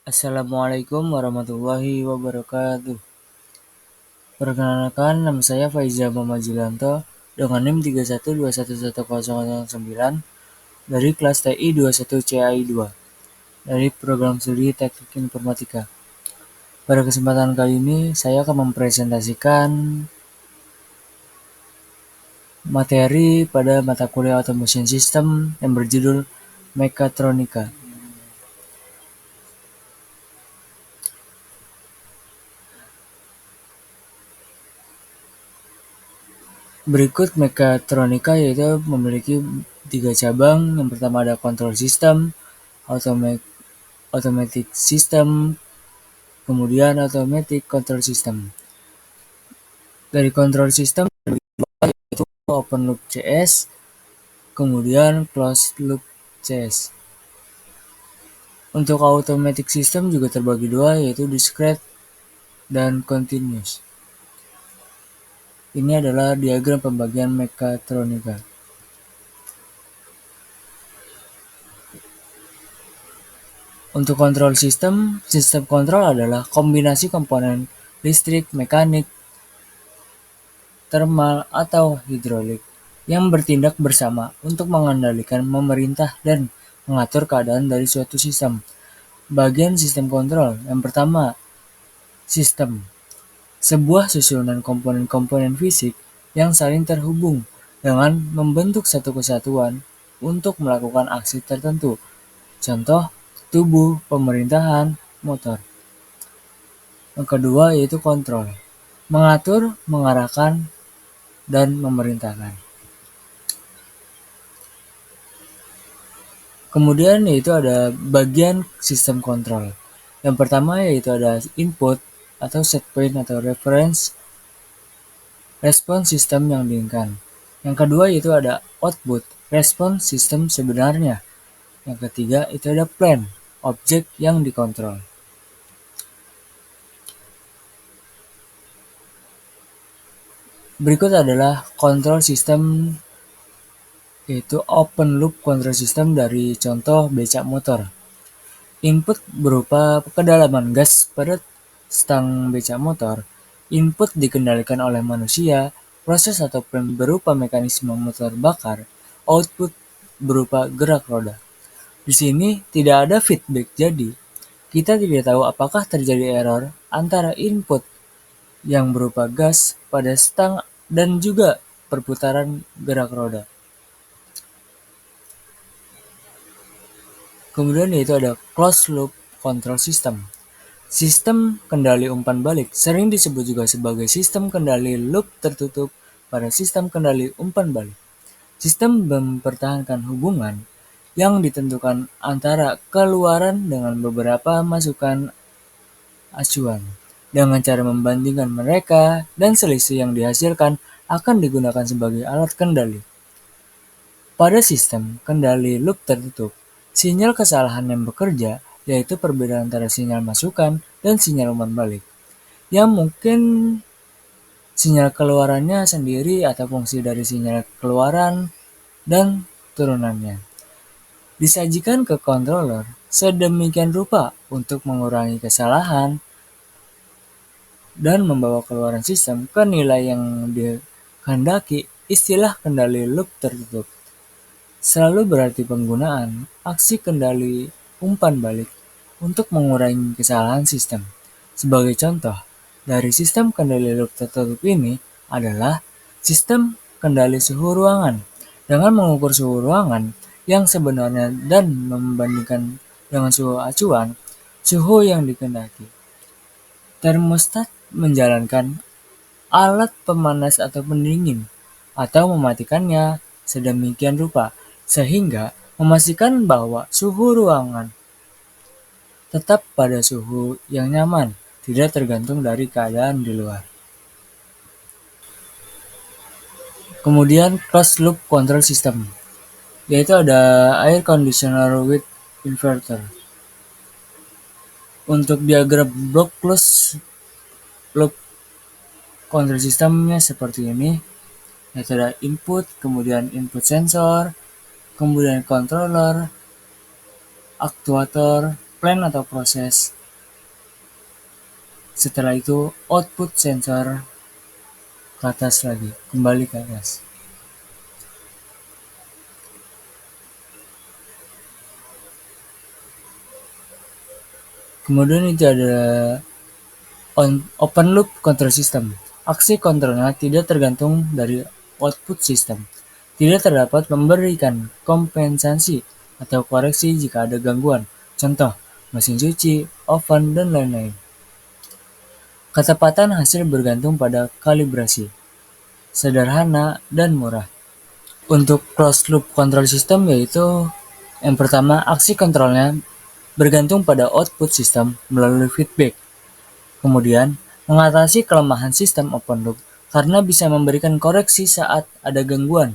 Assalamualaikum warahmatullahi wabarakatuh. Perkenalkan, nama saya Faiza Muhammad Julianto dengan NIM 31211009 dari kelas TI 21CAI2 dari program studi Teknik Informatika. Pada kesempatan kali ini, saya akan mempresentasikan materi pada mata kuliah Automation System yang berjudul Mekatronika. Berikut mekatronika yaitu memiliki 3 cabang. Yang pertama ada control system, automatic system, kemudian automatic control system. Dari control system yaitu open loop CS, kemudian closed loop CS. Untuk automatic system juga terbagi dua, yaitu discrete dan continuous. Ini adalah diagram pembagian mekatronika. Untuk kontrol sistem, sistem kontrol adalah kombinasi komponen listrik, mekanik, termal, atau hidrolik yang bertindak bersama untuk mengendalikan, memerintah, dan mengatur keadaan dari suatu sistem. Bagian sistem kontrol. Yang pertama, sistem. Sebuah susunan komponen-komponen fisik yang saling terhubung dengan membentuk satu kesatuan untuk melakukan aksi tertentu. Contoh, tubuh, pemerintahan, motor. Yang kedua yaitu kontrol. Mengatur, mengarahkan, dan memerintahkan. Kemudian yaitu ada bagian sistem kontrol. Yang pertama yaitu ada input atau set point atau reference, respon sistem yang diinginkan. Yang kedua yaitu ada output, respon sistem sebenarnya. Yang ketiga itu ada plan, objek yang dikontrol. Berikut adalah kontrol sistem, yaitu open loop control system dari contoh becak motor. Input berupa kedalaman gas pada stang becak motor. Input dikendalikan oleh manusia, proses atau plan berupa mekanisme motor bakar, output berupa gerak roda. Di sini tidak ada feedback, jadi kita tidak tahu apakah terjadi error antara input yang berupa gas pada stang dan juga perputaran gerak roda. Kemudian yaitu ada closed loop control system. Sistem kendali umpan balik sering disebut juga sebagai sistem kendali loop tertutup pada sistem kendali umpan balik. Sistem mempertahankan hubungan yang ditentukan antara keluaran dengan beberapa masukan acuan. Dengan cara membandingkan mereka dan selisih yang dihasilkan akan digunakan sebagai alat kendali. Pada sistem kendali loop tertutup, sinyal kesalahan yang bekerja yaitu perbedaan antara sinyal masukan dan sinyal umpan balik, yang mungkin sinyal keluarannya sendiri atau fungsi dari sinyal keluaran dan turunannya. Disajikan ke controller sedemikian rupa untuk mengurangi kesalahan dan membawa keluaran sistem ke nilai yang dikehendaki. Istilah kendali loop tertutup selalu berarti penggunaan aksi kendali umpan balik untuk mengurangi kesalahan sistem. Sebagai contoh, dari sistem kendali loop tertutup ini adalah sistem kendali suhu ruangan. Dengan mengukur suhu ruangan yang sebenarnya dan membandingkan dengan suhu acuan, suhu yang dikehendaki. Termostat menjalankan alat pemanas atau pendingin atau mematikannya sedemikian rupa sehingga memastikan bahwa suhu ruangan tetap pada suhu yang nyaman, tidak tergantung dari keadaan di luar. Kemudian closed loop control system, yaitu ada air conditioner with inverter. Untuk diagram block closed loop control systemnya seperti ini, yaitu ada input, kemudian input sensor, kemudian controller, aktuator, plan atau proses, Setelah itu output sensor ke atas lagi, kembali ke atas. Kemudian itu ada open loop control system. Aksi kontrolnya tidak tergantung dari output sistem. Tidak terdapat memberikan kompensasi atau koreksi jika ada gangguan. Contoh, mesin cuci, oven, dan lain-lain. Ketepatan hasil bergantung pada kalibrasi, sederhana, dan murah. Untuk closed loop control system yaitu yang pertama, aksi kontrolnya bergantung pada output sistem melalui feedback. Kemudian, mengatasi kelemahan sistem open loop karena bisa memberikan koreksi saat ada gangguan.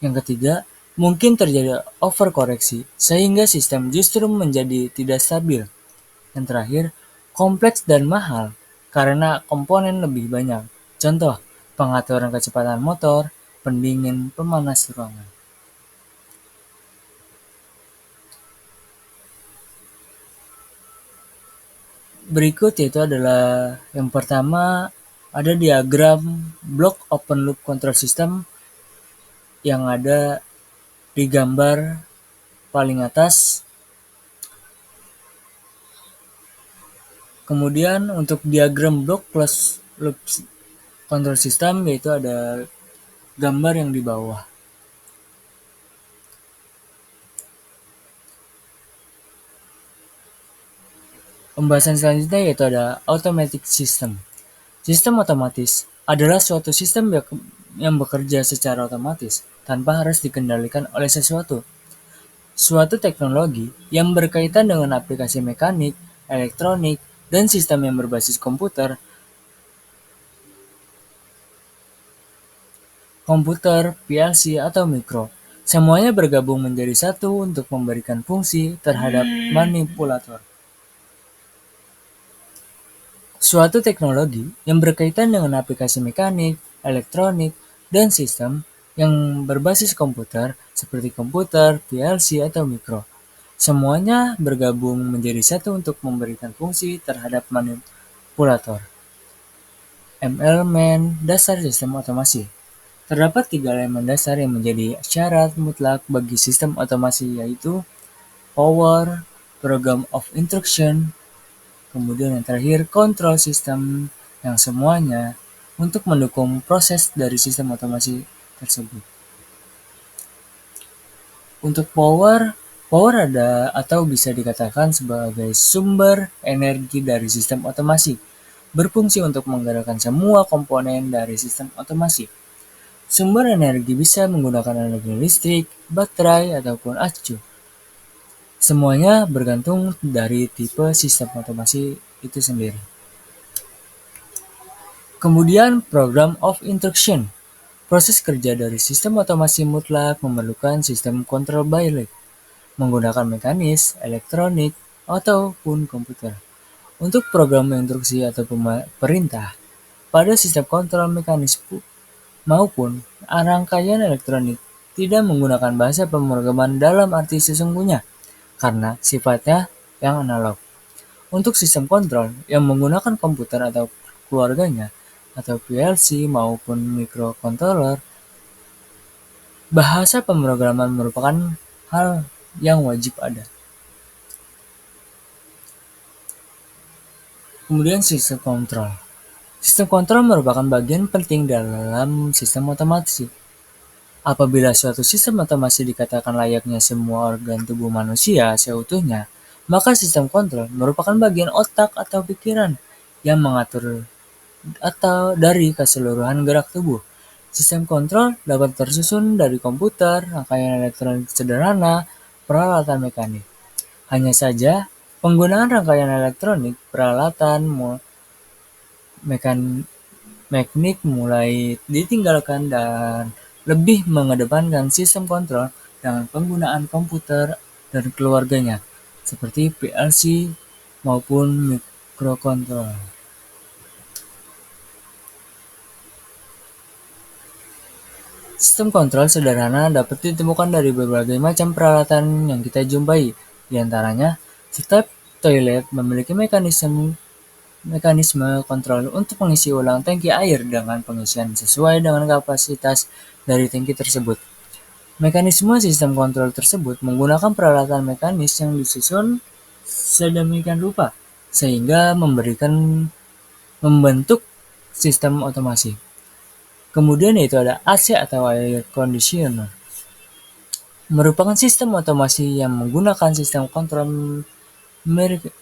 Yang ketiga, mungkin terjadi overkoreksi sehingga sistem justru menjadi tidak stabil. Yang terakhir, kompleks dan mahal karena komponen lebih banyak. Contoh, pengaturan kecepatan motor, pendingin, pemanas ruangan. Berikut yaitu adalah yang pertama ada diagram block open loop control system yang ada di gambar paling atas. Kemudian untuk diagram block closed loop control system yaitu ada gambar yang di bawah. Pembahasan selanjutnya yaitu ada automatic system. Sistem otomatis adalah suatu sistem yang bekerja secara otomatis tanpa harus dikendalikan oleh sesuatu. Suatu teknologi yang berkaitan dengan aplikasi mekanik, elektronik, dan sistem yang berbasis komputer, PLC, atau mikro. Semuanya bergabung menjadi satu untuk memberikan fungsi terhadap manipulator. Suatu teknologi yang berkaitan dengan aplikasi mekanik, elektronik, dan sistem yang berbasis komputer seperti komputer, PLC, atau mikro. Semuanya bergabung menjadi satu untuk memberikan fungsi terhadap manipulator. Elemen dasar sistem otomasi. Terdapat 3 elemen dasar yang menjadi syarat mutlak bagi sistem otomasi yaitu power, program of instruction, kemudian yang terakhir control system yang semuanya untuk mendukung proses dari sistem otomasi tersebut. Untuk power ada atau bisa dikatakan sebagai sumber energi dari sistem otomasi, berfungsi untuk menggerakkan semua komponen dari sistem otomasi. Sumber energi bisa menggunakan energi listrik, baterai, ataupun acu. Semuanya bergantung dari tipe sistem otomasi itu sendiri. Kemudian program of instruction. Proses kerja dari sistem otomasi mutlak memerlukan sistem kontrol balik, menggunakan mekanis, elektronik, ataupun komputer. Untuk program instruksi atau perintah, pada sistem kontrol mekanis maupun rangkaian elektronik tidak menggunakan bahasa pemrograman dalam arti sesungguhnya, karena sifatnya yang analog. Untuk sistem kontrol yang menggunakan komputer atau keluarganya, atau PLC maupun microcontroller, bahasa pemrograman merupakan hal yang wajib ada. Kemudian sistem kontrol. Sistem kontrol merupakan bagian penting dalam sistem otomasi. Apabila suatu sistem otomasi dikatakan layaknya semua organ tubuh manusia seutuhnya, maka sistem kontrol merupakan bagian otak atau pikiran yang mengatur atau dari keseluruhan gerak tubuh. Sistem kontrol dapat tersusun dari komputer, rangkaian elektronik sederhana, peralatan mekanik. Hanya saja, penggunaan rangkaian elektronik, peralatan mekanik mulai ditinggalkan dan lebih mengedepankan sistem kontrol dengan penggunaan komputer dan keluarganya, seperti PLC maupun microcontroller. Sistem kontrol sederhana dapat ditemukan dari berbagai macam peralatan yang kita jumpai. Di antaranya, setiap toilet memiliki mekanisme mekanisme kontrol untuk mengisi ulang tangki air dengan pengisian sesuai dengan kapasitas dari tangki tersebut. Mekanisme sistem kontrol tersebut menggunakan peralatan mekanis yang disusun sedemikian rupa sehingga membentuk sistem otomasi. Kemudian itu ada AC atau air conditioner. Merupakan sistem otomasi yang menggunakan sistem kontrol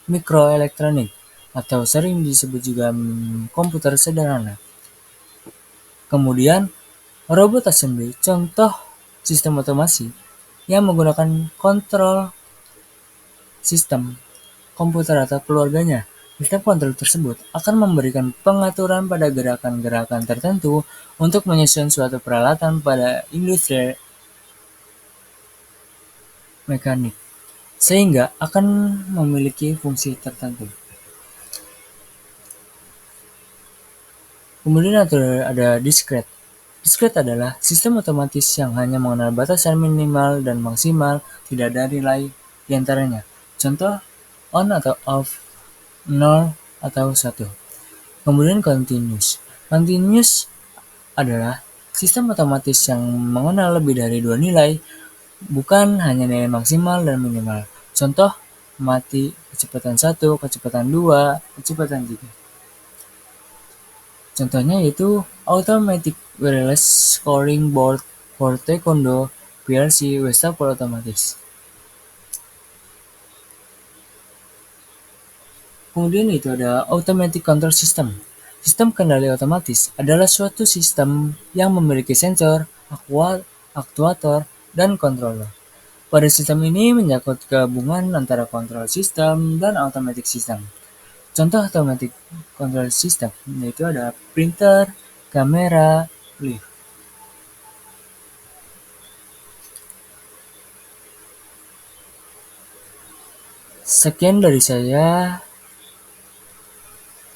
mikroelektronik atau sering disebut juga komputer sederhana. Kemudian robot assembly, contoh sistem otomasi yang menggunakan kontrol sistem komputer atau keluarganya. Sistem kontrol tersebut akan memberikan pengaturan pada gerakan-gerakan tertentu untuk menyusun suatu peralatan pada industri mekanik, sehingga akan memiliki fungsi tertentu. Kemudian ada discrete. Discrete adalah sistem otomatis yang hanya mengenal batasan minimal dan maksimal, tidak ada nilai di antaranya. Contoh, on atau off, 0 atau 1. Kemudian continuous. Continuous adalah sistem otomatis yang mengenal lebih dari dua nilai, bukan hanya nilai maksimal dan minimal. Contoh, mati, kecepatan 1, kecepatan 2, kecepatan 3. Contohnya yaitu Automatic Wireless Scoring Board for Taekwondo PLC wastafel otomatis. Kemudian itu ada Automatic Control System. Sistem kendali otomatis adalah suatu sistem yang memiliki sensor, aktuator, dan controller. Pada sistem ini menyangkut gabungan antara kontrol sistem dan automatic system. Contoh automatic control system yaitu ada printer, kamera, lift. Sekian dari saya.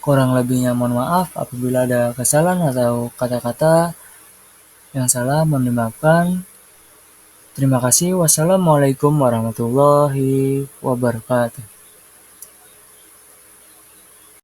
Kurang lebihnya mohon maaf apabila ada kesalahan atau kata-kata yang salah, mohon dimaafkan. Terima kasih. Wassalamualaikum warahmatullahi wabarakatuh.